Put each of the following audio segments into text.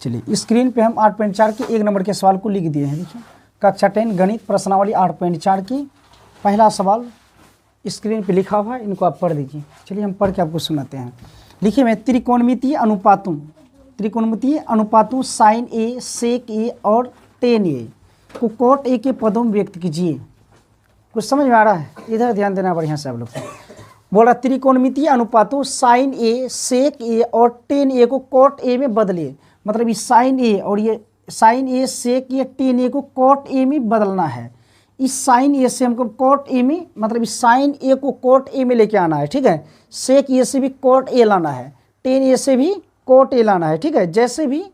चलिए स्क्रीन पे हम 8.4 के 1 नंबर के सवाल को लिख दिए हैं। देखिए कक्षा 10 गणित प्रश्नावली 8.4 की पहला सवाल स्क्रीन पे लिखा हुआ है, इनको आप पढ़ दीजिए। चलिए हम पढ़ के आपको सुनाते हैं। लिखिए मैं त्रिकोणमितीय अनुपातों साइन ए, सेक ए और टेन ए को कोट ए के पदों में व्यक्त कीजिए। कुछ समझ में आ रहा है? इधर ध्यान देना बढ़िया से आप लोग। बोला त्रिकोणमितीय अनुपातों साइन ए, सेक ए और टेन ए को कोट ए में बदलिए। मतलब ये साइन ए और ये साइन ए, सेक ए, टेन ए को कोट ए में बदलना है। इस साइन ए से हमको कोट ए में, मतलब इस साइन ए को कोट ए में लेके आना है, ठीक है। सेक ए से भी कोट ए लाना है, टेन ए से भी कोट ए लाना है, ठीक है। जैसे भी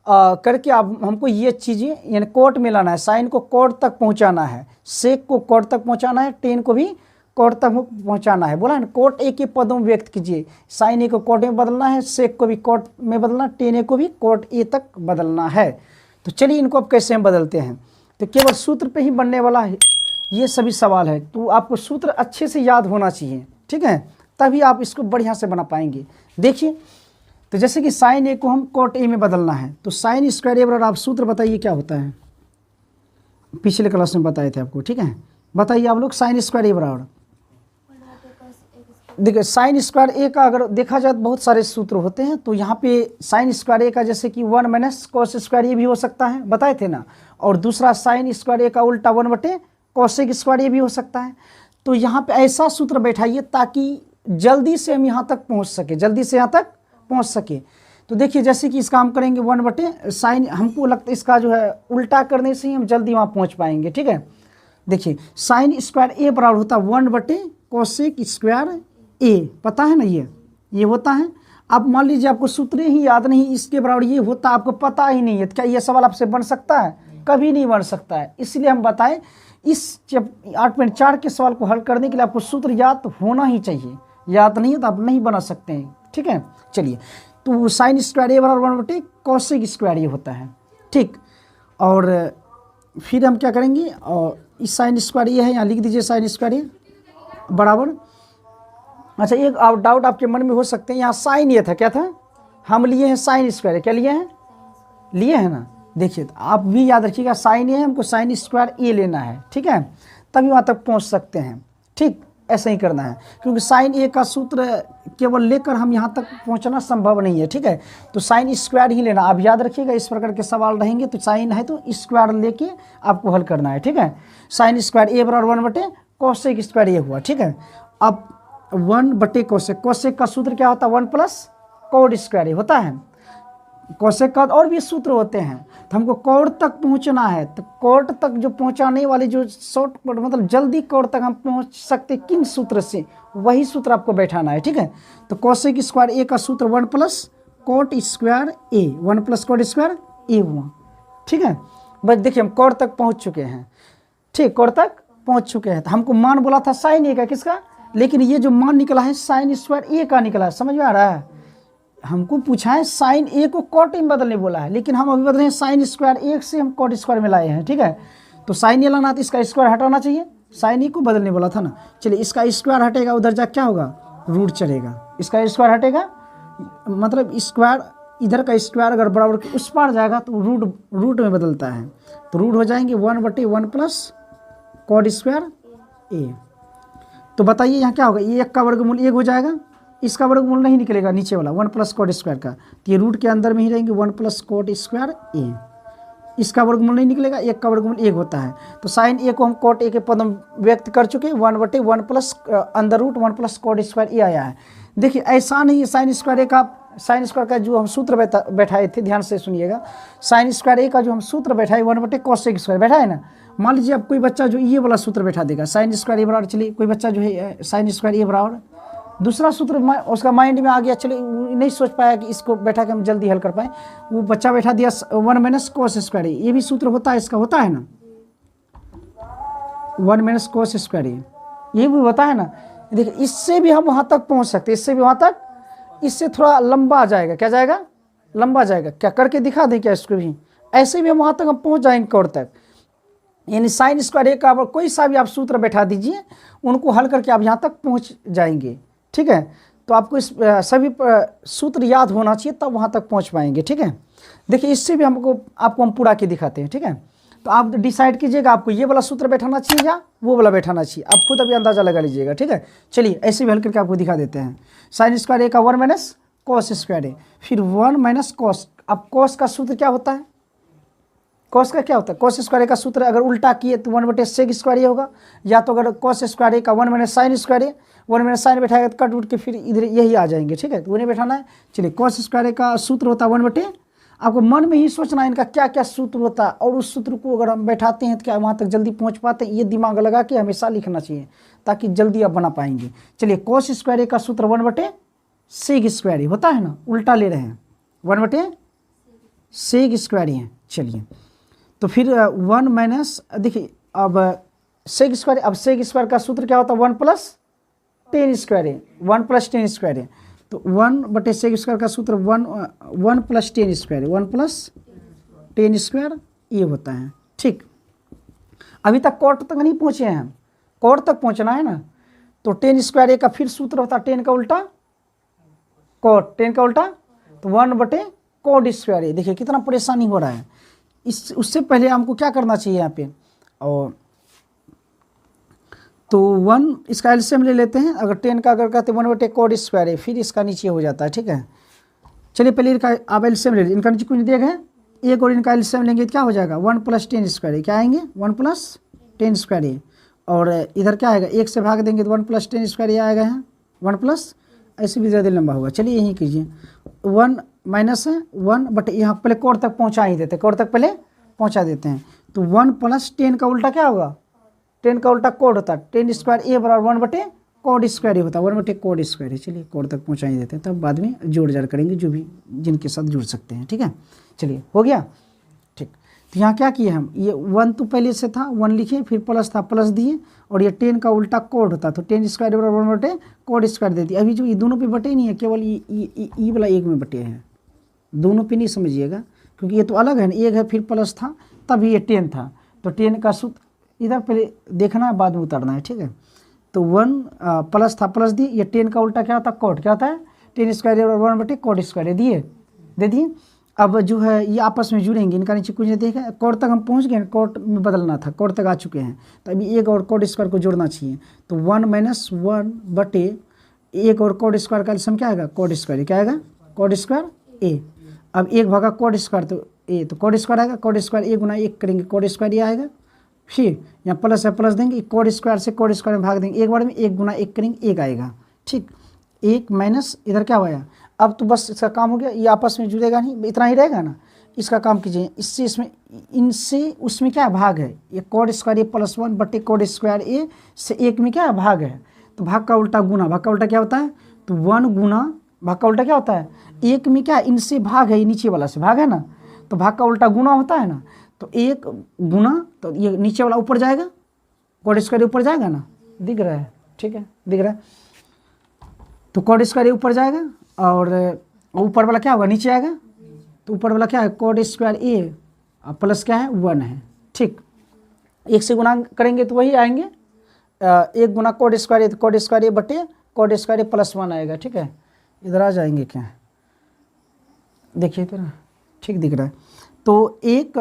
करके आप हमको ये चीज़ें यानी कोट में लाना है। साइन को कोट तक पहुंचाना है, सेक को कोट तक पहुंचाना है, टेन को भी कोट तक पहुंचाना है। बोला है ना, कोट ए के पदों में व्यक्त कीजिए। साइन ए को कोट में बदलना है, सेक को भी कोट में बदलना, टेन ए को भी कोट ए तक बदलना है। तो चलिए इनको अब कैसे हम बदलते हैं। तो केवल सूत्र पे ही बनने वाला है ये सभी सवाल है। तो आपको सूत्र अच्छे से याद होना चाहिए, ठीक है, तभी आप इसको बढ़िया से बना पाएंगे। देखिए तो जैसे कि साइन ए को हम कोट ए में बदलना है, तो साइन स्क्वायर ए बराबर, आप सूत्र बताइए क्या होता है। पिछले क्लास में बताए थे आपको, ठीक है। बताइए आप लोग साइन स्क्वायर ए बराबर। देखिए साइन स्क्वायर ए का अगर देखा जाए तो बहुत सारे सूत्र होते हैं। तो यहाँ पे साइन स्क्वायर ए का जैसे कि 1 माइनस कोस स्क्वायर ए भी हो सकता है, बताए थे ना। और दूसरा साइन स्क्वायर ए का उल्टा 1/, कोसेक स्क्वायर ए भी हो सकता है। तो यहाँ पे ऐसा सूत्र बैठाइए ताकि जल्दी से हम यहाँ तक पहुँच सके, जल्दी से यहाँ तक पहुँच सके। तो देखिए जैसे कि इसका हम करेंगे 1/, साइन, हमको लगता है इसका जो है उल्टा करने से ही हम जल्दी वहाँ पहुँच पाएंगे, ठीक है। देखिए साइन स्क्वायर ए बराबर होता है 1/, कोसेक स्क्वायर ए, पता है ना, ये होता है। अब मान लीजिए आपको सूत्र ही याद नहीं, इसके बराबर ये होता, आपको पता ही नहीं है, तो क्या ये सवाल आपसे बन सकता है? कभी नहीं बन सकता है। इसलिए हम बताएं इस 8.4 के सवाल को हल करने के लिए आपको सूत्र याद होना ही चाहिए। याद नहीं है तो आप नहीं बना सकते हैं, ठीक है। चलिए तो साइन स्क्वायर ए बराबर 1/, कोसेक स्क्वायर ए होता है, ठीक। और फिर हम क्या करेंगे, और इस साइन स्क्वायर ए है, यहाँ लिख दीजिए साइन स्क्वायर ए बराबर। अच्छा एक डाउट आपके मन में हो सकते हैं, यहाँ साइन ये था, क्या था? हम लिए हैं साइन स्क्वायर, क्या लिए हैं? लिए हैं ना। देखिए तो आप भी याद रखिएगा, साइन ए हमको साइन स्क्वायर ए लेना है, ठीक है, तभी वहाँ तक पहुँच सकते हैं, ठीक। ऐसा ही करना है, क्योंकि साइन ए का सूत्र केवल लेकर हम यहाँ तक पहुँचना संभव नहीं है, ठीक है। तो साइन स्क्वायर ही लेना, आप याद रखिएगा। इस प्रकार के सवाल रहेंगे तो साइन है तो स्क्वायर लेके आपको हल करना है, ठीक है। साइन स्क्वायर ए बराबर 1/, कोसेक स्क्वायर ए हुआ, ठीक है। अब 1/, कोसेक का सूत्र क्या होता है? 1 + कोड स्क्वायर होता है। कोसेक का और भी सूत्र होते हैं। तो हमको कोड तक पहुंचना है, तो कोड तक जो पहुंचाने वाले जो शॉर्ट, मतलब जल्दी कोड तक हम पहुंच सकते किन सूत्र से, वही सूत्र आपको बैठाना है, ठीक है। तो कोसेक स्क्वायर ए का सूत्र 1 + कोट स्क्वायर ए, 1 + कोट स्क्वायर ए हुआ, ठीक है। बस देखिए हम कोड तक पहुँच चुके हैं, ठीक, कोड तक पहुँच चुके हैं। तो हमको मान बोला था साइन ए का, किसका? लेकिन ये जो मान निकला है साइन स्क्वायर ए का निकला है, समझ में आ रहा है। हमको पूछा है साइन ए को कोट में बदलने बोला है, लेकिन हम अभी बदले हैं साइन स्क्वायर ए से हम कोट स्क्वायर में लाए हैं, ठीक है। तो साइन ए लाना तो इसका स्क्वायर हटाना चाहिए, साइन ए को बदलने बोला था ना। चलिए इसका स्क्वायर हटेगा, उधर जा क्या होगा? रूट चलेगा। इसका स्क्वायर हटेगा, मतलब स्क्वायर, इधर का स्क्वायर अगर बराबर के उस पार जाएगा तो रूट में बदलता है। तो रूट हो जाएंगे 1/1 + कोट स्क्वायर ए। तो बताइए यहाँ क्या होगा? ये 1 का वर्गमूल 1 हो जाएगा, इसका वर्गमूल नहीं निकलेगा नीचे वाला 1 + कोट स्क्वायर का, तो ये रूट के अंदर में ही रहेंगे 1 + कोट स्क्वायर ए। इसका वर्गमूल नहीं निकलेगा, 1 का वर्गमूल 1 होता है। तो साइन ए को हम कोट ए के पद में व्यक्त कर चुके हैं, 1/1 + √1 + कोट स्क्वायर ए आया है। देखिए ऐसा नहीं है, साइन स्क्वायर का जो हम सूत्र बैठाए थे, ध्यान से सुनिएगा। साइन स्क्वायर ए का जो हम सूत्र बैठाए 1/, कोसेक स्क्वायर बैठा है ना। मान लीजिए अब कोई बच्चा जो ये वाला सूत्र बैठा देगा, साइन स्क्वायर ए बराबर, चलिए कोई बच्चा जो है साइन स्क्वायर ए बराबर दूसरा सूत्र उसका माइंड में आ गया, चलिए नहीं सोच पाया कि इसको बैठा के हम जल्दी हल कर पाए, वो बच्चा बैठा दिया 1 - कोस स्क्वायर ए। ये भी सूत्र होता है, इसका होता है ना, 1 - कोस स्क्वायर ए, ये भी होता है ना। देखिए इससे भी हम वहाँ तक पहुँच सकते हैं, इससे भी वहाँ तक, इससे थोड़ा लंबा आ जाएगा, क्या जाएगा? लंबा जाएगा। क्या करके दिखा दें क्या इसको भी? ऐसे भी हम वहाँ तक हम पहुँच जाएंगे कोड तक। यानी साइन स्क्वायर ए का कोई सा भी आप सूत्र बैठा दीजिए, उनको हल करके आप यहाँ तक पहुँच जाएंगे, ठीक है। तो आपको इस सभी सूत्र याद होना चाहिए, तब वहाँ तक पहुँच पाएंगे। ठीक है, देखिए इससे भी आपको हम पूरा के दिखाते हैं। ठीक है, तो आप डिसाइड कीजिएगा आपको ये वाला सूत्र बैठाना चाहिए या वो वाला बैठाना चाहिए, आप खुद अभी अंदाजा लगा लीजिएगा। ठीक है, चलिए ऐसे भी हल करके आपको दिखा देते हैं। साइन स्क्वायर ए का 1 माइनस कॉस स्क्वायर ए, फिर 1 माइनस कॉस। अब कॉस का सूत्र क्या होता है, कॉस का क्या होता है, कॉस स्क्वायर ए का सूत्र अगर उल्टा किए तो 1/सेक स्क्वायर ए होगा, या तो अगर कॉस स्क्वायर ए का 1 माइनस साइन स्क्वायर ए, 1 माइनस साइन बैठाएगा तो कट उठ के फिर इधर यही आ जाएंगे। ठीक है, तो उन्हें बैठाना है। चलिए कॉस स्क्वायर ए का सूत्र होता है 1/, आपको मन में ही सोचना है इनका क्या क्या सूत्र होता है, और उस सूत्र को अगर हम बैठाते हैं तो क्या वहाँ तक जल्दी पहुँच पाते हैं, ये दिमाग लगा के हमेशा लिखना चाहिए ताकि जल्दी आप बना पाएंगे। चलिए कॉस स्क्वायर ए का सूत्र 1/सेक स्क्वायर ए होता है ना, उल्टा ले रहे हैं, 1/सेक स्क्वायर ए है। चलिए तो फिर 1 माइनस, देखिए अब सेक स्क्वायर, अब सेक स्क्वायर का सूत्र क्या होता है 1 प्लस टेन स्क्वायर ए, 1 प्लस टेन स्क्वायर ए, तो 1/सेक स्क्वायर का सूत्र 1 plus ten square, 1 plus ten square ये होता है। ठीक, अभी तक कॉट तक नहीं पहुँचे हैं हम, कॉट तक पहुँचना है ना। तो टेन स्क्वायर ए का फिर सूत्र होता है टेन का उल्टा कॉट, टेन का उल्टा तो 1/कॉट स्क्वायर ए। देखिए कितना परेशानी हो रहा है। उससे पहले हमको क्या करना चाहिए यहाँ पे, और तो 1 इसका एलसीएम ले लेते हैं। अगर 10 का अगर कहते 1/कॉट स्क्वायर है, फिर इसका नीचे हो जाता है। ठीक है, चलिए पहले इनका आप एलसीएम ले लीजिए, इनका नीचे कुछ दिया गया है, एक और इनका एलसीएम लेंगे तो क्या हो जाएगा 1 प्लस टेन स्क्वायर है, क्या आएंगे 1 प्लस टेन स्क्वायर है, और इधर क्या आएगा 1 से भाग देंगे तो 1 प्लस टेन स्क्वायर ये आएगा है 1 प्लस, ऐसे भी ज़्यादा लंबा होगा। चलिए यहीं कीजिए 1 माइनस है 1 यहाँ पहले कोड तक पहुँचा ही देते, कोड तक पहले पहुँचा देते हैं। तो 1 प्लस 10 का उल्टा क्या होगा, 10 का उल्टा कोड होता है, 10 स्क्वायर ए बराबर 1/कॉट स्क्वायर ही होता है, 1/कॉट स्क्वायर है। चलिए कोड तक पहुँचा ही देते हैं, तब बाद में जोड़ जाड़ करेंगे जो भी जिनके साथ जुड़ सकते हैं। ठीक है, चलिए हो गया। ठीक, तो यहाँ क्या किए हम, ये 1 तो पहले से था 1 लिखे, फिर प्लस था प्लस दिए, और ये 10 का उल्टा कोड होता तो 10 स्क्वायर बराबर 1/कॉट स्क्वायर दे दिया। अभी जो ये दोनों पे बटे नहीं है, केवल ये वाला एक में बटे हैं, दोनों पे नहीं समझिएगा क्योंकि ये तो अलग है ना, एक है फिर प्लस था तब ये 10 था, तो 10 का सूत्र इधर पहले देखना है बाद में उतारना है। ठीक है, तो 1 प्लस था प्लस दिए, ये 10 का उल्टा क्या होता है कॉट, क्या होता है 10 स्क्वायर बराबर 1/कॉट स्क्वायर दिए दे दिए। अब जो है ये आपस में जुड़ेंगे, इनका नीचे कुछ नहीं देखा, कॉट तक हम पहुंच गए, कॉट में बदलना था, कॉट तक आ चुके हैं, तो अभी एक और कॉट स्क्वायर को जोड़ना चाहिए। तो 1 माइनस 1/एक और कॉट स्क्वायर का एलसीएम क्या आएगा कॉट स्क्वायर, क्या आएगा कॉट स्क्वायर ए। अब एक भागा कॉट स्क्वायर तो ए, तो कॉट स्क्वायर आएगा, कॉट स्क्वायर ए गुना 1 करेंगे कॉट स्क्वायर ये आएगा, फिर यहाँ प्लस है प्लस देंगे, कॉट स्क्वायर से कॉट स्क्वायर में भाग देंगे, एक बार में 1 गुना 1 करेंगे 1 आएगा। ठीक, 1 माइनस इधर क्या हुआ, अब तो बस इसका काम हो गया, ये आपस में जुड़ेगा नहीं, इतना ही रहेगा ना, इसका काम कीजिए, इससे इसमें इनसे उसमें क्या भाग है, ये कॉट स्क्वायर ए प्लस 1/कॉट स्क्वायर ए से 1 में क्या भाग है, तो भाग का उल्टा गुना, भाग का उल्टा क्या होता है, तो 1 गुना भाग का उल्टा क्या होता है, 1 में क्या इनसे भाग है, ये नीचे वाला से भाग है ना, तो भाग का उल्टा गुना होता है ना, तो 1 गुना, तो ये नीचे वाला ऊपर जाएगा, कॉट स्क्वायर ऊपर जाएगा ना, दिख रहा है। ठीक है, दिख रहा है, तो कॉट स्क्वायर ऊपर जाएगा और ऊपर वाला क्या होगा नीचे आएगा, तो ऊपर वाला क्या है कॉट स्क्वायर ए प्लस क्या है 1 है। ठीक, 1 से गुना करेंगे तो वही आएंगे, 1 गुना कॉट स्क्वायर ए, तो कॉट स्क्वायर ए बटे कॉट स्क्वायर ए प्लस 1 आएगा। ठीक है, इधर आ जाएंगे क्या, देखिए इधर ठीक दिख रहा है, तो 1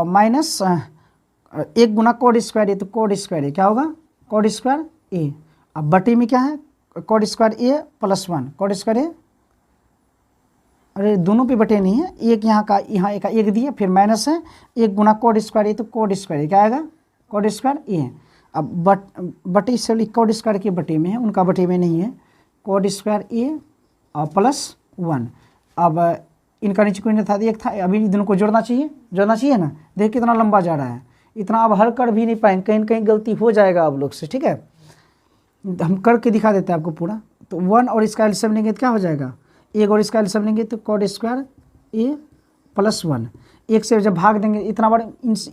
माइनस 1 गुना कॉट स्क्वायर ए, तो कॉट स्क्वायर ए क्या होगा कॉट स्क्वायर ए, अब बटे में क्या है कॉट स्क्वायर ए प्लस 1, कॉट स्क्वायर ए, अरे दोनों पे बटे नहीं है, एक यहाँ का यहाँ एक 1 दिए, फिर माइनस है 1 गुना कॉट स्क्वायर ए, तो कॉट स्क्वायर ए क्या आएगा कॉट स्क्वायर ए। अब बटे से कॉट स्क्वायर के बटे में है, उनका बटे में नहीं है, कॉट स्क्वायर ए और प्लस 1। अब इनका नीचे कोई नहीं था, एक था, अभी दोनों को जोड़ना चाहिए ना, देख कितना लंबा जा रहा है, इतना आप हल कर भी नहीं पाएंगे, कहीं कहीं गलती हो जाएगा आप लोग से। ठीक है, हम करके दिखा देते हैं आपको पूरा। तो 1 और इसका एलसीएम लेंगे तो क्या हो जाएगा, 1 और इसका एलसीएम लेंगे तो कॉट स्क्वायर ए प्लस 1, 1 से जब भाग देंगे इतना बड़ा,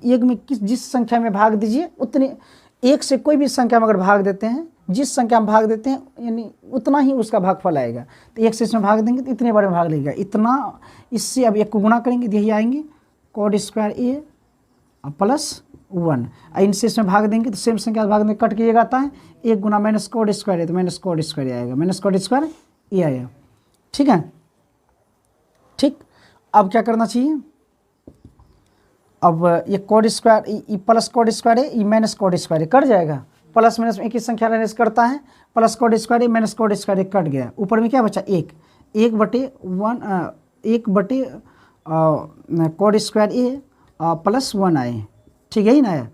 एक में जिस संख्या में भाग दीजिए उतने, 1 से कोई भी संख्या में अगर भाग देते हैं, जिस संख्या में भाग देते हैं यानी उतना ही उसका भागफल आएगा, तो 1 से इसमें भाग देंगे तो इतने बारे में भाग लेगा इतना, इससे अब 1 को गुना करेंगे तो यही आएंगे कॉट स्क्वायर ए प्लस 1, इनसे इसमें भाग देंगे तो सेम संख्या भाग में कट के ये आता है 1 गुना माइनस कॉट स्क्वायर है, तो माइनस कॉट स्क्वायर आएगा, माइनस कॉट स्क्वायर ये आया, ठीक है। ठीक, अब क्या करना चाहिए, अब ये कोड स्क्वायर, ये प्लस कोड स्क्वायर है, ये माइनस कोड स्क्वायर है, कट जाएगा। प्लस माइनस में एक ही संख्या रहने से करता है, प्लस कोड स्क्वायर है माइनस कोड स्क्वायर है, कट गया। ऊपर में क्या बचा, एक, 1/1 कोड स्क्वायर ए प्लस 1 आए, ठीक है ही ना आया।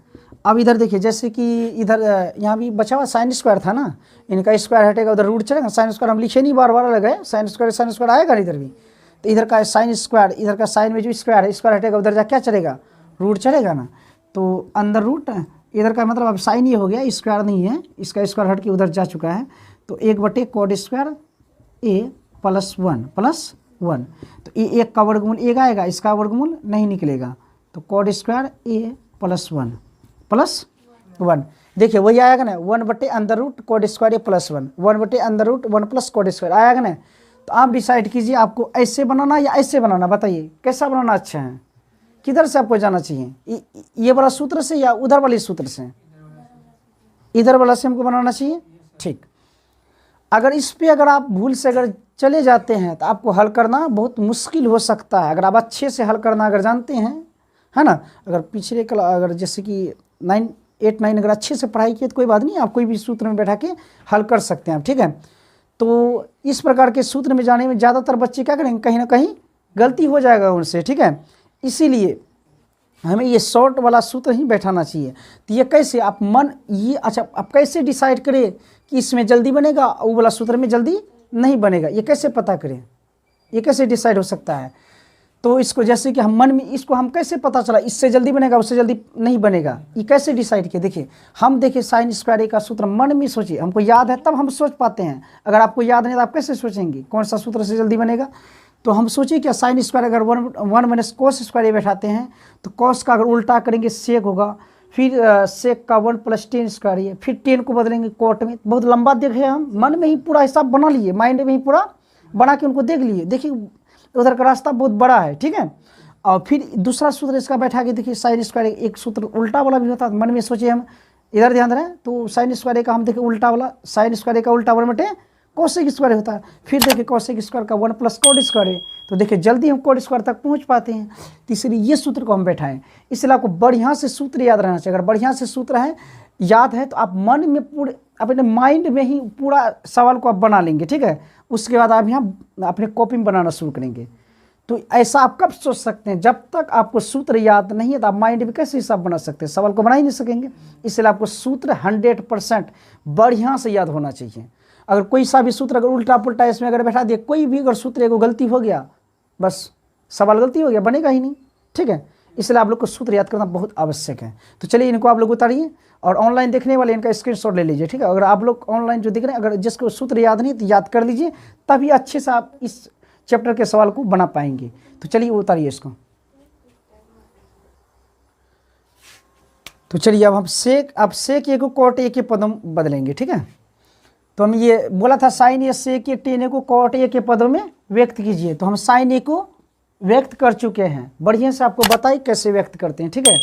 अब इधर देखिए, जैसे कि इधर यहाँ भी बचा हुआ साइन स्क्वायर था ना, इनका स्क्वायर हटेगा उधर रूट चलेगा, साइन स्क्वायर हम लिखे नहीं, बार बार लगाए, साइन स्क्वायर आएगा इधर भी, तो इधर का साइन स्क्वायर, इधर का साइन में जो स्क्वायर है, स्क्वायर हटेगा उधर जा क्या चलेगा, रूट चलेगा ना, तो अंदर रूट, इधर का मतलब अब साइन ये हो गया, स्क्वायर नहीं है, इसका स्क्वायर हट के उधर जा चुका है, तो 1/, कोड स्क्वायर ए प्लस 1, तो ये एक का वर्गमूल एक आएगा, इसका वर्गमूल नहीं निकलेगा, तो कोड स्क्वायर ए प्लस 1 देखिए वही आएगा ना, 1/√, कोड स्क्वायर ए प्लस 1, 1/√, 1 प्लस कोड स्क्वायर आएगा ना। तो आप डिसाइड कीजिए आपको ऐसे बनाना या ऐसे बनाना, बताइए कैसा बनाना अच्छा है, किधर से आपको जाना चाहिए, ये वाला सूत्र से या उधर वाले सूत्र से, इधर वाला से हमको बनाना चाहिए। ठीक, अगर इस पे अगर आप भूल से अगर चले जाते हैं तो आपको हल करना बहुत मुश्किल हो सकता है। अगर आप अच्छे से हल करना अगर जानते हैं, है ना, अगर पिछले अगर जैसे कि 9, 8, 9 अगर अच्छे से पढ़ाई किए तो कोई बात नहीं, आप कोई भी सूत्र में बैठा के हल कर सकते हैं आप, ठीक है। तो इस प्रकार के सूत्र में जाने में ज़्यादातर बच्चे क्या करेंगे, कहीं ना कहीं गलती हो जाएगा उनसे, ठीक है। इसीलिए हमें ये शॉर्ट वाला सूत्र ही बैठाना चाहिए। तो ये कैसे आप ये अच्छा आप कैसे डिसाइड करें कि इसमें जल्दी बनेगा, वो वाला सूत्र में जल्दी नहीं बनेगा, ये कैसे पता करें, ये कैसे डिसाइड हो सकता है। तो इसको जैसे कि हम मन में, इसको हम कैसे पता चला इससे जल्दी बनेगा उससे जल्दी नहीं बनेगा, ये कैसे डिसाइड किया। देखिए हम देखिए साइन स्क्वायर ए का सूत्र मन में सोचिए, हमको याद है तब हम सोच पाते हैं, अगर आपको याद नहीं तो आप कैसे सोचेंगे कौन सा सूत्र से जल्दी बनेगा। तो हम सोचिए क्या, साइन स्क्वायर अगर 1 माइनस कोस स्क्वायर ए बैठाते हैं तो कोस का अगर उल्टा करेंगे सेक होगा, फिर सेक का 1 + 10 स्क्वायर है, फिर 10 को बदलेंगे कोट में, बहुत लंबा देखे हम मन में ही पूरा हिसाब बना लिए, माइंड में ही पूरा बना के उनको देख लिए, देखिए उधर का रास्ता बहुत बड़ा है, ठीक है। और फिर दूसरा सूत्र इसका बैठा के देखिए, साइन स्क्वायर एक सूत्र उल्टा वाला भी होता है, मन में सोचिए हम इधर ध्यान दें, तो साइन स्क्वायर का हम देखिए उल्टा वाला, साइन स्क्वायर का उल्टा 1/, कोसेक स्क्वायर होता है, फिर देखिए कोसेक स्क्वायर का 1 + कोड स्क्वायर है, तो देखिए जल्दी हम कोड स्क्वायर तक पहुंच पाते हैं। तो इसलिए ये सूत्र को हम बैठाएं, इसलिए आपको बढ़िया से सूत्र याद रहना चाहिए। अगर बढ़िया से सूत्र है याद है तो आप मन में पूरे अपने माइंड में ही पूरा सवाल को आप बना लेंगे, ठीक है। उसके बाद आप यहाँ अपने कॉपी में बनाना शुरू करेंगे। तो ऐसा आप कब सोच सकते हैं, जब तक आपको सूत्र याद नहीं है तो आप माइंड में कैसे हिसाब बना सकते हैं, सवाल को बना ही नहीं सकेंगे। इसलिए आपको सूत्र 100% बढ़िया से याद होना चाहिए। अगर कोई सा भी सूत्र अगर उल्टा पुल्टा इसमें अगर बैठा दिए, कोई भी अगर सूत्र एगो गलती हो गया, बस सवाल गलती हो गया, बनेगा ही नहीं, ठीक है। इसलिए आप लोग को सूत्र याद करना बहुत आवश्यक है। तो चलिए इनको आप लोग उतारिए और ऑनलाइन देखने वाले इनका स्क्रीनशॉट ले लीजिए, ठीक है। अगर आप लोग ऑनलाइन जो देख रहे हैं अगर जिसको सूत्र याद नहीं तो याद कर लीजिए, तभी अच्छे से आप इस चैप्टर के सवाल को बना पाएंगे। तो चलिए उतारिए इसको। तो चलिए अब हम सेक ए को कॉट ए के पदों में बदलेंगे, ठीक है। तो हम ये बोला था साइन ए सेक ए टेन ए को कॉट ए के पदों में व्यक्त कीजिए, तो हम साइन ए को व्यक्त कर चुके हैं, बढ़िया से आपको बताइए कैसे व्यक्त करते हैं, ठीक है।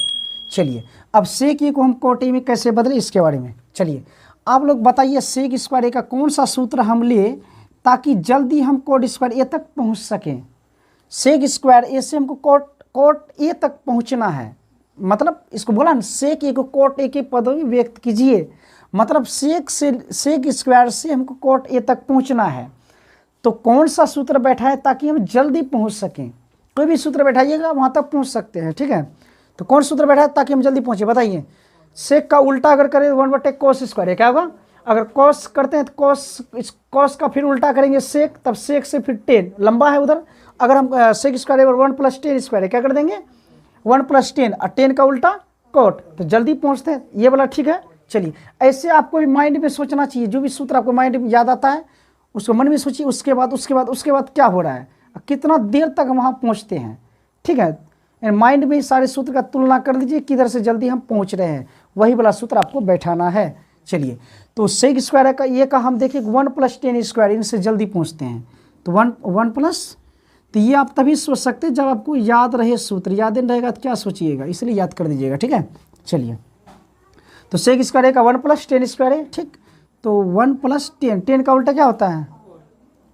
चलिए अब सेक ए को हम कॉट ए में कैसे बदलें इसके बारे में करिए। आप लोग बताइए सेक स्क्वायर ए का कौन सा सूत्र हम ले ताकि जल्दी हम कोड स्क्वायर ए तक पहुंच सकें। सेक स्क्वायर ए से हमको कोट ए तक पहुंचना है, मतलब इसको बोला ना सेक ए को कोट ए के पदों में व्यक्त कीजिए, मतलब सेक स्क्वायर से हमको कोट ए तक पहुंचना है। तो कौन सा सूत्र बैठा है ताकि हम जल्दी पहुंच सकें, कोई भी सूत्र बैठाइएगा वहां तक पहुंच सकते हैं, ठीक है। तो कौन सूत्र बैठा है ताकि हम जल्दी पहुंचे, बताइए। सेक का उल्टा अगर करें 1/, कोस स्क्वायर क्या होगा, अगर कॉस करते हैं तो कॉस का फिर उल्टा करेंगे सेक, तब सेक से फिर 10 लंबा है उधर। अगर हम सेक स्क्वायर 1 + 10 स्क्वायर क्या कर देंगे 1 + 10 और 10 का उल्टा कोट, तो जल्दी पहुंचते हैं, ये वाला ठीक है। चलिए ऐसे आपको भी माइंड में सोचना चाहिए, जो भी सूत्र आपको माइंड में याद आता है उसको मन में सोचिए, उसके बाद क्या हो रहा है, कितना देर तक वहाँ पहुँचते हैं, ठीक है। माइंड में सारे सूत्र का तुलना कर लीजिए किधर से जल्दी हम पहुँच रहे हैं, वही वाला सूत्र आपको बैठाना है। चलिए तो सेक स्क्वायर का ये का हम देखें 1 + 10 स्क्वायर, इनसे जल्दी पहुँचते हैं। तो 1 प्लस, तो ये आप तभी सोच सकते हैं जब आपको याद रहे सूत्र, याद नहीं रहेगा तो क्या सोचिएगा, इसलिए याद कर दीजिएगा, ठीक है। चलिए तो सेक स्क्वायर का 1 + 10 स्क्वायर है, ठीक। तो 1 + 10, 10 का उल्टा क्या होता है,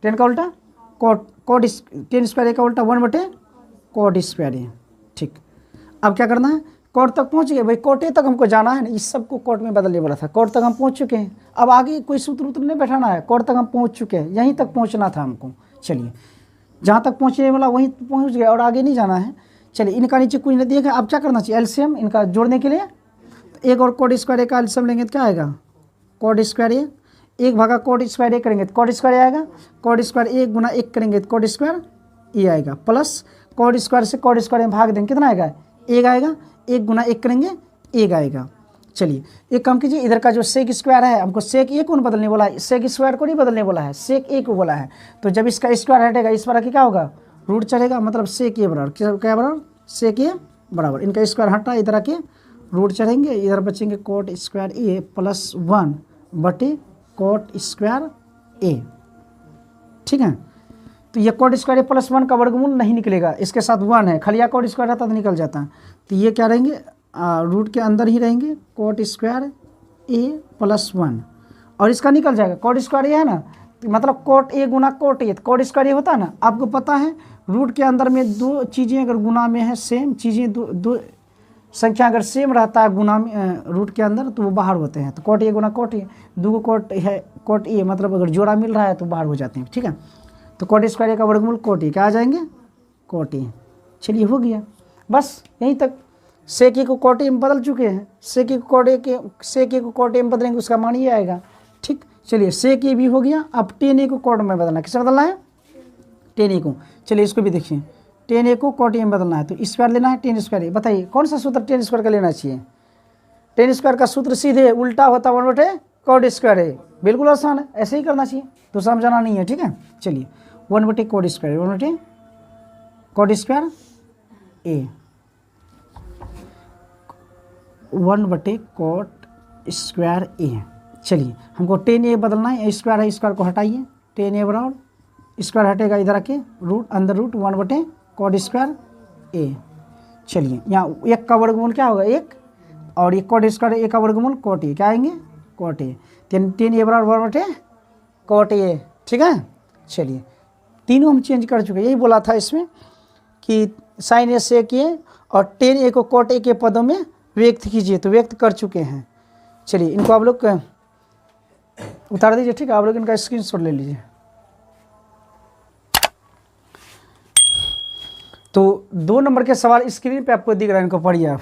टेन का उल्टा कॉट टेन स्क्वायर ए का उल्टा 1 कॉट स्क्वायर ए। ठीक, अब क्या करना है, कॉट तक पहुंच गए भाई, कॉट ए तक हमको जाना है ना, इस सब को कॉट में बदलने वाला था, कॉट तक हम पहुंच चुके हैं। अब आगे कोई सूत्र उत्र नहीं बैठाना है, कॉट तक हम पहुंच चुके हैं, यहीं तक पहुंचना था हमको। चलिए जहाँ तक पहुँचने वाला वहीं पहुँच गया और आगे नहीं जाना है। चलिए इनका नीचे कुछ नहीं दिया, अब क्या करना चाहिए, एलसीएम इनका जोड़ने के लिए तो एक और कॉट स्क्वायर ए का एलसीएम लेंगे तो क्या आएगा, कॉट स्क्वायर ए, एक भागा कॉट स्क्वायर ए करेंगे तो कॉट स्क्वायर ए आएगा, कॉट स्क्वायर ए गुना 1 करेंगे तो कॉट स्क्वायर ए आएगा, प्लस कॉट स्क्वायर से कॉट स्क्वायर में भाग देंगे कितना आएगा, 1 आएगा, 1 गुना 1 करेंगे 1 आएगा। चलिए एक काम कीजिए, इधर का जो सेक स्क्वायर है हमको सेक ए कौन बदलने बोला है, सेक स्क्वायर को नहीं बदलने बोला है, सेक ए को बोला है। तो जब इसका स्क्वायर हटेगा इस बार क्या होगा, रूट चलेगा, मतलब सेक ए बराबर क्या बराबर, सेक ए बराबर, इनका स्क्वायर हटा इधर आके रूट चढ़ेंगे, इधर बचेंगे कोट स्क्वायर ए प्लस 1 बटे कोट स्क्वायर ए। ठीक है, तो ये कोट स्क्वायर ए प्लस 1 का वर्गमूल नहीं निकलेगा, इसके साथ 1 है, खाली कोट स्क्वायर रहता तो निकल जाता। तो ये क्या रहेंगे, रूट के अंदर ही रहेंगे कोट स्क्वायर ए प्लस 1 और इसका निकल जाएगा कोट स्क्वायर ए है ना, तो मतलब कोट ए गुना cot A, cot square A होता है ना, आपको पता है रूट के अंदर में दो चीज़ें अगर गुना में है सेम चीज़ें, दो संख्या अगर सेम रहता है गुना में रूट के अंदर तो वो बाहर होते हैं। तो कोट ए गुना कोट ए, दो कोट है कोट ए, मतलब अगर जोड़ा मिल रहा है तो बाहर हो जाते हैं। ठीक है, तो कोट स्क्वायर ए का वर्गमूल कोट ए, क्या आ जाएंगे, कोट ए। चलिए हो गया, बस यहीं तक। सेक ए को कोट ए में बदल चुके हैं, सेक ए को कोट ए में बदलेंगे उसका मान ये आएगा। ठीक, चलिए सेक ए भी हो गया। अब टेन ए को कोट में बदलना है, किसे बदलना है, टेन ए को। चलिए इसको भी देखिए, टेन ए को कोट ए में बदलना है तो स्क्वायर लेना है टेन स्क्वायर ए। बताइए कौन सा सूत्र टेन स्क्वायर का लेना चाहिए, टेन स्क्वायर का सूत्र सीधे उल्टा होता 1 बटे कोट स्क्वायर ए, बिल्कुल आसान है, ऐसे ही करना चाहिए, दूसरा हम जाना नहीं है। ठीक है, चलिए 1 बटे कोट स्क्वायर, 1 बटे कोट स्क्वायर ए, 1 बटे कोट स्क्वायर ए। चलिए हमको टेन ए बदलना है, स्क्वायर है, स्क्वायर को हटाइए, टेन ए बराबर स्क्वायर हटेगा इधर आके रूट अंदर रूट 1 बटे कोट स्क्वायर ए। चलिए यहाँ 1 का वर्गमूल क्या होगा 1, और ये कोट स्क्वायर ए का वर्गमूल कोट ए, क्या आएंगे कोट ए, टेन ए बराबर 1 बटे कोट ए। ठीक है, चलिए तीनों हम चेंज कर चुके, यही बोला था इसमें कि साइन ए सेक ए और टेन ए को कोट ए के पदों में व्यक्त कीजिए, तो व्यक्त कर चुके हैं। चलिए इनको आप लोग उतार दीजिए। ठीक है, आप लोग इनका स्क्रीनशॉट ले लीजिए। तो 2 नंबर के सवाल स्क्रीन पे आपको दिख रहा है, इनको पढ़िए आप।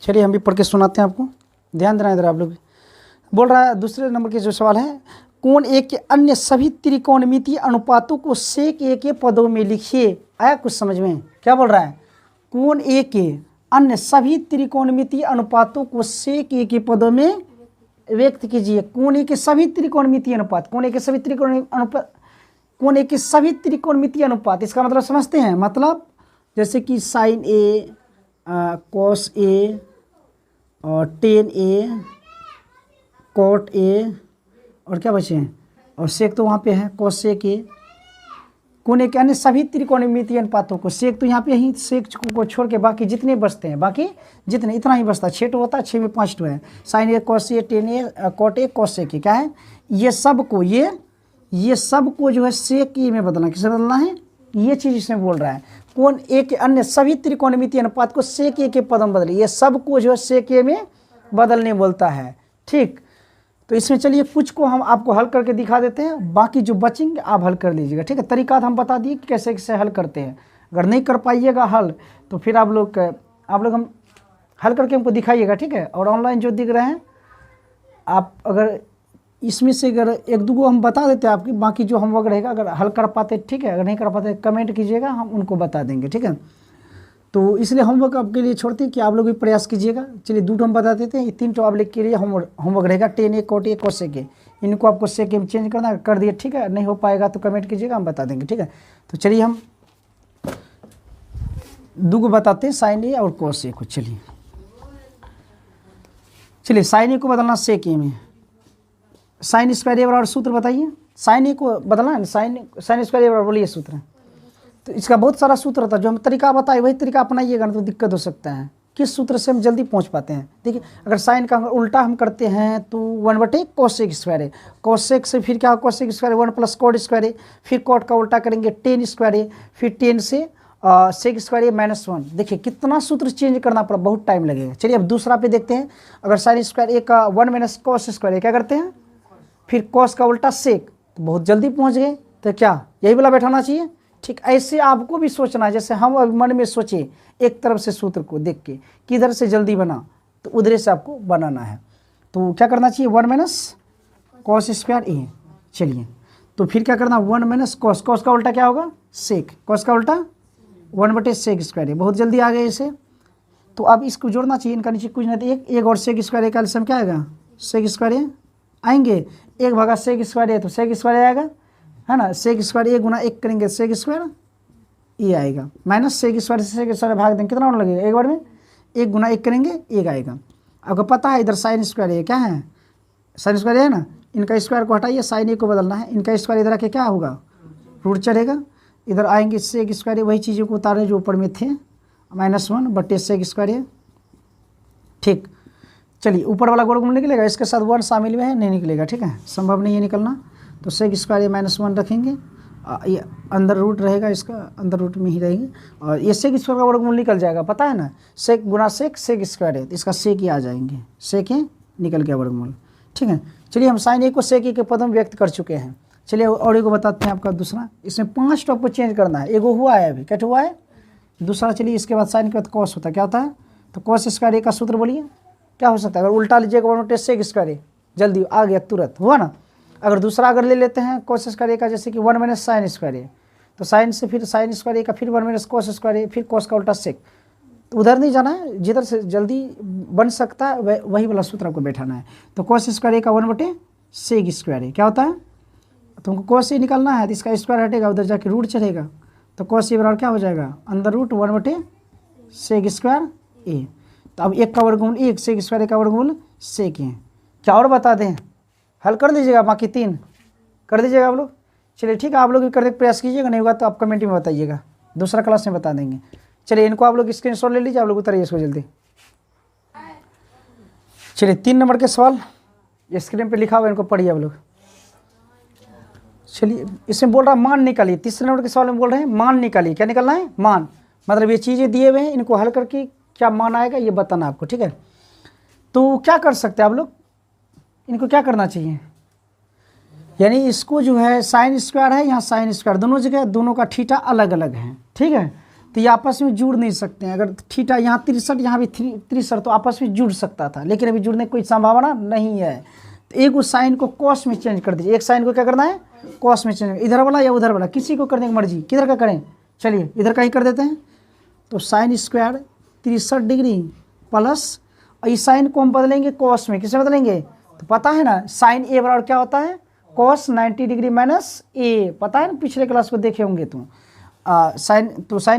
चलिए हम भी पढ़ के सुनाते हैं आपको, ध्यान देना इधर आप लोग। बोल रहा है दूसरे नंबर के जो सवाल है, कोण ए के अन्य सभी त्रिकोणमितीय अनुपातों को सेक ए के पदों में लिखिए। आया कुछ समझ में, क्या बोल रहा है, कोण ए के अन्य सभी त्रिकोणमितीय अनुपातों को सेक ए के पदों में व्यक्त कीजिए। कोण ए के सभी त्रिकोणमितीय अनुपात, कोण ए के सभी त्रिकोण कोण ए के सभी त्रिकोणमितीय अनुपात, इसका मतलब समझते हैं, मतलब जैसे कि साइन ए, कॉस ए और टेन ए, कोट ए और क्या बचे हैं, और सेक तो वहाँ पे है कॉस सेक ए। कोण ए के अन्य सभी त्रिकोणमितीय अनुपातों को, सेक तो यहाँ पे ही, सेक को छोड़ के बाकी जितने बचते हैं, बाकी जितने इतना ही बचता है, 6 होता है, 6 में 5 है, sin A cos A tan A cot A cosec A, क्या है ये सब को, ये सब को जो है सेक ए में बदलना, किसे बदलना है, ये चीज़ इसमें बोल रहा है। कोण ए के अन्य सभी त्रिकोणमितीय अनुपात को सेक ए के पद में बदले, ये सब को जो है सेक ए में बदलने बोलता है। ठीक, तो इसमें चलिए कुछ को हम आपको हल करके दिखा देते हैं, बाकी जो बचेंगे आप हल कर लीजिएगा। ठीक है, तरीका हम बता दिए कि कैसे कैसे हल करते हैं, अगर नहीं कर पाइएगा हल तो फिर आप लोग हम हल करके हमको दिखाइएगा। ठीक है, और ऑनलाइन जो दिख रहे हैं आप अगर इसमें से अगर 1-2 को हम बता देते हैं आपकी, बाकी जो होमवर्क रहेगा अगर हल कर पाते ठीक है, अगर नहीं कर पाते कमेंट कीजिएगा, हम उनको बता देंगे। ठीक है, तो इसलिए होमवर्क आपके लिए छोड़ते हैं कि आप लोग भी प्रयास कीजिएगा। चलिए 2 हम बता देते हैं, ये 3 आप लोग के लिए होमवर्क रहेगा, टेन ए कोट ए कोस सेक ए, इनको आपको सेक ए में चेंज करना, कर दिए ठीक है, नहीं हो पाएगा तो कमेंट कीजिएगा, हम बता देंगे। ठीक है, तो चलिए हम 2 बताते हैं, साइन ए और कोस ए को। चलिए साइन ए को बदलना सेक ए में, साइन स्क्वायर ए बराबर सूत्र बताइए, साइन ए को बदलना है, साइन स्क्वायर ए बराबर बोलिए सूत्र। तो इसका बहुत सारा सूत्र होता है, जो हम तरीका बताए वही तरीका अपनाइएगा ना तो दिक्कत हो सकता है। किस सूत्र से हम जल्दी पहुंच पाते हैं? देखिए, अगर साइन का उल्टा हम करते हैं तो 1/cos² है, cos से फिर क्या होगा, cos² 1 + cot² है, फिर cot का उल्टा करेंगे tan² है, फिर tan से sec² -1। देखिए कितना सूत्र चेंज करना पड़ा, बहुत टाइम लगेगा। चलिए अब दूसरा पे देखते हैं। अगर sin² का 1 - cos² है, क्या करते हैं, फिर cos का उल्टा sec, तो बहुत जल्दी पहुँच गए। तो क्या यही वाला बैठाना चाहिए? ठीक ऐसे आपको भी सोचना है, जैसे हम अभी मन में सोचे एक तरफ से सूत्र को देख के किधर से जल्दी बना, तो उधर से आपको बनाना है। तो क्या करना चाहिए, 1 - cos² ए। चलिए तो फिर क्या करना, 1 - cos, cos का उल्टा क्या होगा, sec, cos का उल्टा 1/sec² है। बहुत जल्दी आ गए इसे। तो अब इसको जोड़ना चाहिए, इनका नीचे कुछ नहीं तो एक और sec² का एल्सियम क्या आएगा, sec² आएंगे, 1/sec² है तो sec² आएगा, है ना। sec² 1 × 1 करेंगे sec² ये आएगा, माइनस sec² से sec² भाग देंगे, कितना होने लगेगा, एक बार में 1 × 1 करेंगे 1 आएगा। आपको पता है इधर sin² है, क्या है, sin² है ना, इनका स्क्वायर को हटाइए, sin a को बदलना है, इनका स्क्वायर इधर आके क्या होगा, रूट चढ़ेगा, इधर आएंगे sec² वही चीज़ों को उतारे जो ऊपर में थे, -1/sec²। ठीक, चलिए ऊपर वाला वर्गमूल निकलेगा, इसके साथ 1 शामिल में है, नहीं निकलेगा, ठीक है, संभव नहीं है निकलना। तो sec² -1 रखेंगे, ये अंदर रूट रहेगा, इसका अंदर रूट में ही रहेगी, और ये sec² का वर्गमूल निकल जाएगा, पता है ना, sec × sec है, तो इसका sec ही आ जाएंगे, sec निकल गया वर्गमूल। ठीक है, चलिए हम sin a को sec a के पद में व्यक्त कर चुके हैं। चलिए और एक को बताते हैं आपका दूसरा, इसमें 5 टॉप को चेंज करना है, एगो हुआ है अभी, क्या हुआ है, दूसरा। चलिए इसके बाद साइन के बाद cos होता है, क्या होता है, तो cos² a का सूत्र बोलिए क्या हो सकता है, अगर उल्टा लीजिएगा 1/sec², जल्दी आ गया, तुरंत हुआ ना। अगर दूसरा अगर ले लेते हैं cos² का, जैसे कि 1 - sin², तो साइन से फिर sin² का, फिर 1 - cos², फिर cos का उल्टा sec, तो उधर नहीं जाना है, जिधर से जल्दी बन सकता है वही वाला सूत्र आपको बैठाना है। तो cos² का 1/sec² है, क्या होता है, तुमको cos a निकालना है, तो इसका स्क्वायर हटेगा, उधर जाके रूट चढ़ेगा, तो cos a बराबर क्या हो जाएगा, अंदर रूट 1/sec² a। तो अब 1 का वर्गमूल 1, sec² का वर्गमूल sec है। क्या और बता दें, हल कर दीजिएगा, बाकी 3 कर दीजिएगा आप लोग। चलिए ठीक है, आप लोग भी करने का प्रयास कीजिएगा, नहीं होगा तो आप कमेंट में बताइएगा, दूसरा क्लास में बता देंगे। चलिए इनको आप लोग स्क्रीनशॉट ले लीजिए, आप लोग उतारिए इसको जल्दी। चलिए 3 नंबर के सवाल स्क्रीन पे लिखा हुआ है, इनको पढ़िए आप लोग। चलिए इसमें बोल रहा है मान निकालिए, तीसरे नंबर के सवाल में बोल रहे हैं मान निकालिए, क्या निकालना है, मान, मतलब ये चीज़ें दिए हुए हैं, इनको हल करके क्या मान आएगा ये बताना आपको, ठीक है। तो क्या कर सकते हैं आप लोग, इनको क्या करना चाहिए, यानी इसको जो है sin² है, यहाँ sin², दोनों जगह दोनों का थीटा अलग अलग है, ठीक है, तो ये आपस में जुड़ नहीं सकते हैं। अगर थीटा यहाँ 63, यहाँ भी 63, तो आपस में जुड़ सकता था, लेकिन अभी जुड़ने की कोई संभावना नहीं है। तो एक उस साइन को cos में चेंज कर दीजिए, एक साइन को क्या करना है, cos में चेंज, इधर वाला या उधर वाला, किसी को करने की मर्जी, किधर का करें, चलिए इधर का ही कर देते हैं। तो sin² 63 डिग्री प्लस, इस साइन को हम बदलेंगे cos में, किससे बदलेंगे, तो पता है ना sin a बराबर क्या होता है, cos 90 डिग्री माइनस a, पता है ना, पिछले क्लास को देखे होंगे तुम। sin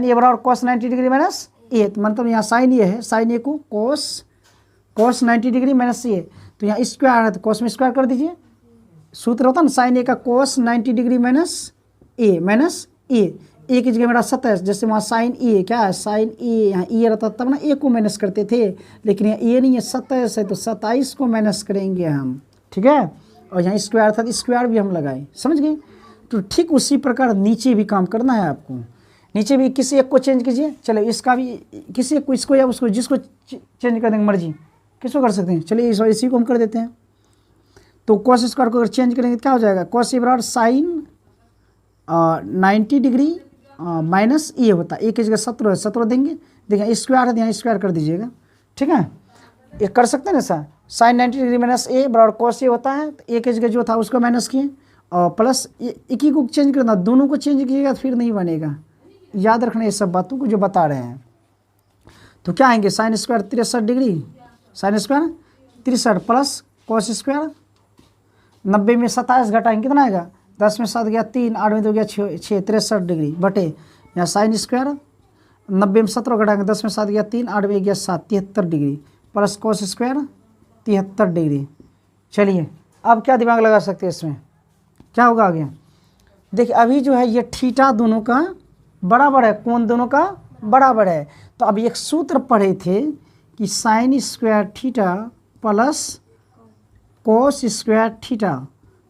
a बराबर cos 90 डिग्री माइनस a, तो मतलब यहाँ sin a है, sin a को cos 90 डिग्री माइनस a, तो यहाँ स्क्वायर है तो cos में स्क्वायर कर दीजिए, सूत्र होता है ना sin a का cos 90 degree minus a, a की जगह मेरा 27, जैसे वहाँ sin a क्या है, sin a, यहाँ e रहता तब ना a को माइनस करते थे, लेकिन यहाँ a नहीं है, 27 है, तो 27 को माइनस करेंगे हम, ठीक है, और यहाँ स्क्वायर था तो स्क्वायर भी हम लगाए, समझ गए। तो ठीक उसी प्रकार नीचे भी काम करना है आपको, नीचे भी किसी एक को चेंज कीजिए, चलो इसका भी किसी एक को, इसको या उसको, जिसको चेंज कर देंगे मर्जी, किसको कर सकते हैं, चलिए इसी को हम कर देते हैं। तो cos² को अगर चेंज करेंगे तो क्या हो जाएगा, cos a बराबर sin 90 डिग्री माइनस a होता है, a की जगह 17 देंगे, देखिए स्क्वायर है, यहाँ स्क्वायर कर दीजिएगा, ठीक है, ये कर सकते हैं ना sir, sin 90 degree minus a बराबर cos a होता है, तो a की जगह जो था उसको माइनस किए, और प्लस एक ही को चेंज करना, दोनों को चेंज कीजिएगा तो फिर नहीं बनेगा, याद रखना ये सब बातों को जो बता रहे हैं। तो क्या आएंगे, sin² 63 degree, sin² 63 plus cos² 90 में 27 घटाएंगे कितना आएगा, 10 में 7 गया 3, 8 में 2 गया 6, 63 डिग्री बटे यहाँ sin² 90 में 17 घटाएंगे, 10 में 7 गया 3, 8 में गया 7, 73 डिग्री प्लस cos² 73 डिग्री। चलिए अब क्या दिमाग लगा सकते हैं इसमें, क्या होगा आगे, देखिए अभी जो है ये थीटा दोनों का बराबर है, कोण दोनों का बराबर है, तो अब एक सूत्र पढ़े थे कि sine square theta plus cos square theta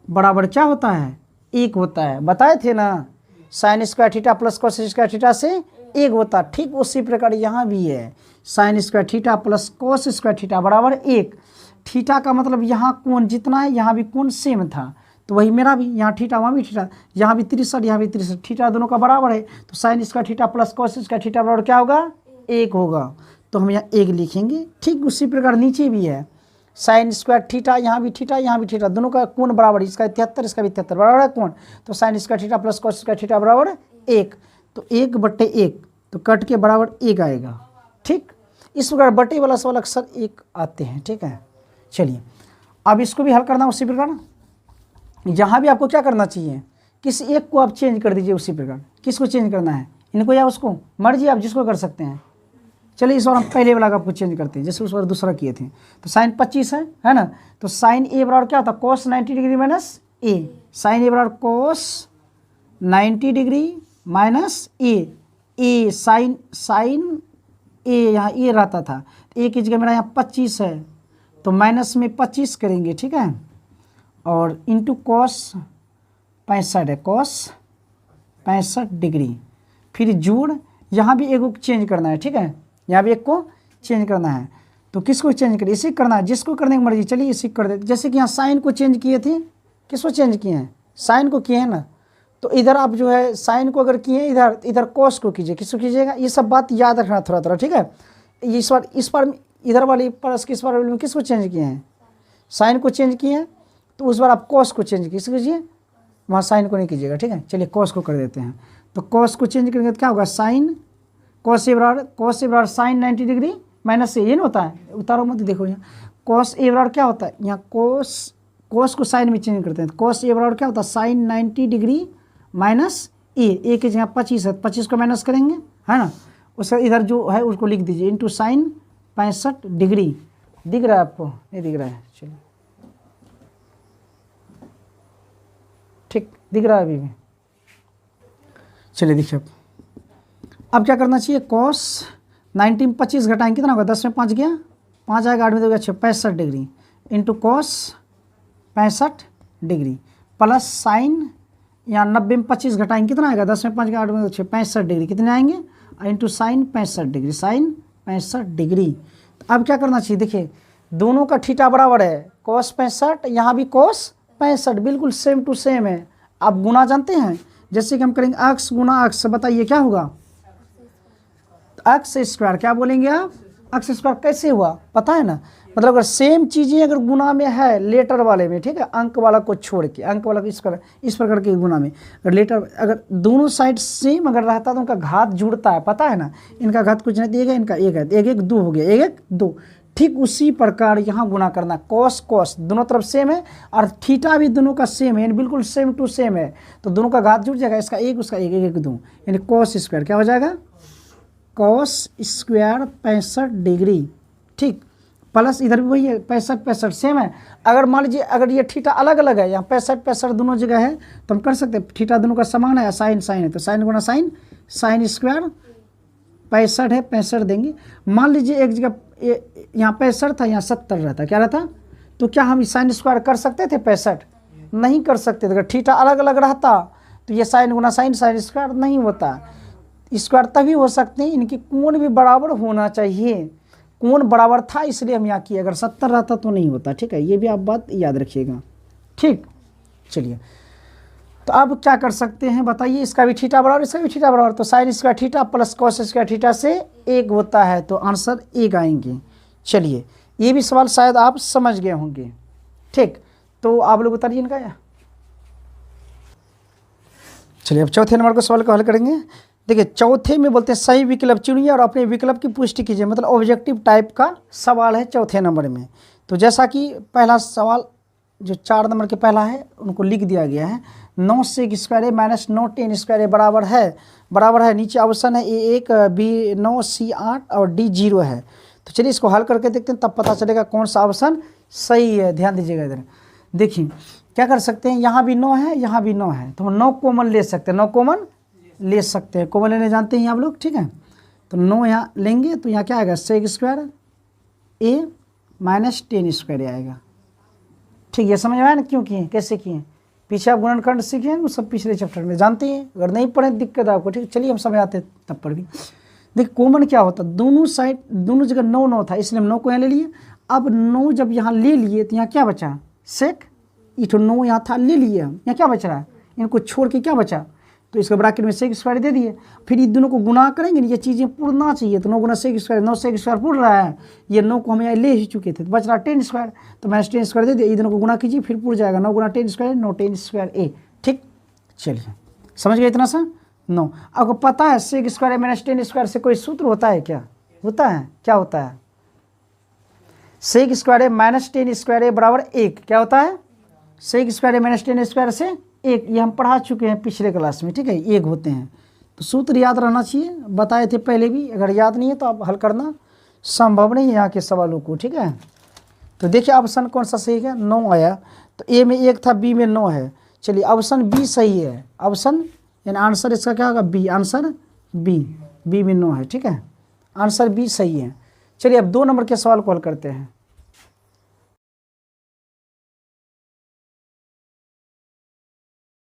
बराबर क्या होता है, 1 होता है। बताए थे ना, sine square theta plus cos square theta से 1 होता है। ठीक उसी प्रकार यहाँ भी है, sine square theta plus cos square theta बराबर 1। थीटा का मतलब यहाँ कोण जितना है, यहाँ भी कोण सेम था, तो वही मेरा भी, यहाँ थीटा वहाँ भी थीटा, यहाँ भी 63 यहाँ भी 63, थीटा दोनों का बराबर है। तो sine square theta plus cos square theta बराबर क्या होगा, 1 होगा। तो हम यहाँ 1 लिखेंगे। ठीक उसी प्रकार नीचे भी है, साइन स्क्वायर थीटा, यहाँ भी थीटा यहाँ भी थीटा, दोनों का कोण बराबर, इसका 73 इसका भी 73 बराबर है कोण। तो sine square theta plus cos square theta बराबर 1। तो 1/1 तो कट के बराबर 1 आएगा। ठीक, इस प्रकार बटे वाला सवाल अक्सर 1 आते हैं। ठीक है, चलिए अब इसको भी हल करना उसी प्रकार। यहाँ भी आपको क्या करना चाहिए, किसी एक को आप चेंज कर दीजिए उसी प्रकार। किसको चेंज करना है, इनको या उसको, मर्जी आप जिसको कर सकते हैं। चलिए इस बार हम पहले वाला का आपको चेंज करते हैं, जैसे उस बार दूसरा किए थे। तो साइन 25 है ना, तो साइन ए बराबर क्या होता है, कोस 90 डिग्री माइनस ए। साइन ए बराबर कोस 90 डिग्री माइनस ए साइन ए, यहाँ ए रहता था, ए की जगह मेरा यहाँ 25 है, तो माइनस में 25 करेंगे। ठीक है, और इंटू कॉस 65 है, कॉस 65 डिग्री, फिर जोड़, यहाँ भी एक को चेंज करना है। ठीक है, यहाँ भी एक को चेंज करना है। तो किसको चेंज करिए, इसी करना है, जिसको करने की मर्जी। चलिए इसी कर देते, जैसे कि यहाँ साइन को चेंज किए थे, किसको चेंज किए हैं, साइन को किए हैं ना, तो इधर आप जो है साइन को अगर किए इधर कॉस को कीजिए। किसको कीजिएगा, ये सब बात याद रखना थोड़ा थोड़ा। ठीक है, इस बार इधर वाली प्लस की इस बार में किसको चेंज किए हैं, साइन को चेंज किए हैं, तो उस बार आप कॉस को चेंज कीजिए, वहाँ साइन को नहीं कीजिएगा। ठीक है, चलिए कॉस को कर देते हैं। तो कॉस को चेंज करेंगे तो क्या होगा, साइन कॉस ए बराबर साइन 90 डिग्री माइनस ए, ये ना होता है, उतारो मत, देखो यहाँ कॉस ए बराबर क्या होता है, यहाँ कॉस को साइन में चेंज करते हैं। कॉस ए बराबर क्या होता है, साइन 90 डिग्री माइनस ए की जगह 25 है, 25 को माइनस करेंगे, है ना, उसका इधर जो है उसको लिख दीजिए, इंटू साइन 65 डिग्री। दिख रहा है आपको, नहीं दिख रहा है, चलिए ठीक दिख रहा है अभी भी, चलिए देखिए अब क्या करना चाहिए, कॉस 90 में 25 घटाएंगे कितना होगा, 10 में 5 गया, 5 आएगा, 8 में 2 गया 6, 65 degree into cos 65 degree plus sign, यहाँ 90 में 25 घटाएंगे कितना आएगा, 10 में 5 गया, 8 में 2 6, 65 डिग्री कितने आएंगे, into sine 65 degree, sine 65 degree. तो अब क्या करना चाहिए, देखिए दोनों का थीटा बराबर है, कॉस 65, यहाँ भी कॉस 65, बिल्कुल सेम टू सेम है। आप गुना जानते हैं, जैसे कि हम करेंगे अक्स गुना अक्स, बताइए क्या होगा, अक्स स्क्वायर, क्या बोलेंगे आप, अक्स स्क्वायर कैसे हुआ पता है ना, मतलब अगर सेम चीज़ें अगर गुना में है लेटर वाले में, ठीक है, अंक वाला को छोड़ के, अंक वाला को इस प्रकार के गुना में, अगर लेटर अगर दोनों साइड सेम अगर रहता तो उनका घात जुड़ता है, पता है ना, इनका घात कुछ नहीं, एक है इनका एक है, एक एक 2 हो गया, एक एक 2। ठीक उसी प्रकार यहाँ गुना करना, कॉस कॉस दोनों तरफ सेम है और थीटा भी दोनों का सेम है, यानी बिल्कुल सेम टू सेम है, तो दोनों का घात जुड़ जाएगा, इसका एक उसका एक, एक एक 2, यानी कॉस स्क्वायर क्या हो जाएगा, कॉस स्क्वायर 65 डिग्री। ठीक, प्लस इधर भी वही है, 65 सेम है। अगर मान लीजिए अगर ये थीटा अलग अलग है, यहाँ 65 दोनों जगह है, तो हम कर सकते हैं, थीटा दोनों का समान है, साइन साइन है, तो साइन गुना साइन, साइन स्क्वायर 65 है, 65 देंगे। मान लीजिए एक जगह यहाँ 65 था, यहाँ 70 रहता, क्या रहता, तो क्या हम साइन स्क्वायर कर सकते थे 65, नहीं कर सकते थे। अगर थीटा अलग अलग रहता तो ये साइन गुना साइन, साइन स्क्वायर नहीं होता। स्क्वायर तभी हो सकते हैं, इनकी कोण भी बराबर होना चाहिए, कोण बराबर था इसलिए हम यहाँ किए, अगर 70 रहता तो नहीं होता। ठीक है, ये भी आप बात याद रखिएगा। ठीक, चलिए तो अब क्या कर सकते हैं बताइए, इसका भी थीटा बराबर, इसका भी थीटा बराबर, तो sine square theta plus cos square theta से 1 होता है, तो आंसर 1 आएंगे। चलिए ये भी सवाल शायद आप समझ गए होंगे। ठीक, तो आप लोग बताइए इनका या चलिए अब चौथे नंबर के सवाल को हल करेंगे। देखिए चौथे में बोलते हैं सही विकल्प चुनिए और अपने विकल्प की पुष्टि कीजिए, मतलब ऑब्जेक्टिव टाइप का सवाल है चौथे नंबर में। तो जैसा कि पहला सवाल जो 4 नंबर के पहला है उनको लिख दिया गया है, 9 सेक स्क्वायर ए माइनस 9 10 स्क्वायर ए बराबर है, नीचे ऑप्शन है ए 1 बी 9 सी 8 और डी 0 है। तो चलिए इसको हल करके देखते हैं, तब पता चलेगा कौन सा ऑप्शन सही है। ध्यान दीजिएगा इधर, देखिए क्या कर सकते हैं, यहाँ भी 9 है, यहाँ भी 9 है, तो हम 9 कॉमन ले सकते हैं, 9 कॉमन ले सकते हैं, कॉमन लेने जानते हैं आप लोग। ठीक है, तो 9 यहाँ लेंगे तो यहाँ क्या आएगा सेक स्क्वायर ए माइनस 10 स्क्वायर आएगा। ठीक है, समझ में आया ना क्यों किए, कैसे किए? पीछे आप गुणनखंड सीखे हैं, वो सब पिछले चैप्टर में जानते हैं, अगर नहीं पढ़े दिक्कत आपको। ठीक है, चलिए हम समझाते हैं तब पर भी। देखिए कॉमन क्या होता है, दोनों साइड दोनों जगह 9 9 था, इसलिए हम 9 को यहाँ ले लिए। अब 9 जब यहाँ ले लिए तो यहाँ क्या बचा, सेक, ये तो 9 यहाँ था, ले लिए हम, यहाँ क्या बच रहा है, इनको छोड़ के क्या बचा, तो इसका ब्रैकेट में सेक स्क्वायर दे दिए। फिर ये दोनों को गुना करेंगे, ये चीज़ें पूर्णना चाहिए, तो 9 गुना सेक स्क्वायर, 9 सेक स्क्वायर पूर्ण रहा है, ये 9 को हम यहाँ ले ही चुके थे, तो बच रहा 10 स्क्वायर, तो माइनस 10 स्क्वायर दे दिया, ये दोनों को गुना कीजिए, फिर पूर्ण जाएगा 9 गुना 10 स्क्वायर, 9 10 स्क्वायर ए। ठीक, चलिए समझ गए इतना सा। 9 आपको पता है सेक स्क्वायर माइनस 10 स्क्वायर से कोई सूत्र होता है क्या? होता है, क्या होता है? सेक स्क्वायर माइनस 10 स्क्वायर बराबर 1, क्या होता है? सेक स्क्वायर माइनस 10 स्क्वायर से 1, ये हम पढ़ा चुके हैं पिछले क्लास में। ठीक है, 1 होते हैं, तो सूत्र याद रहना चाहिए, बताए थे पहले भी, अगर याद नहीं है तो आप हल करना संभव नहीं है यहाँ के सवालों को। ठीक है, तो देखिए ऑप्शन कौन सा सही है, 9 आया, तो ए में 1 था, बी में 9 है। चलिए ऑप्शन बी सही है, ऑप्शन यानी आंसर इसका क्या होगा, बी, आंसर बी में 9 है। ठीक है, आंसर बी सही है। चलिए अब 2 नंबर के सवाल को हल करते हैं।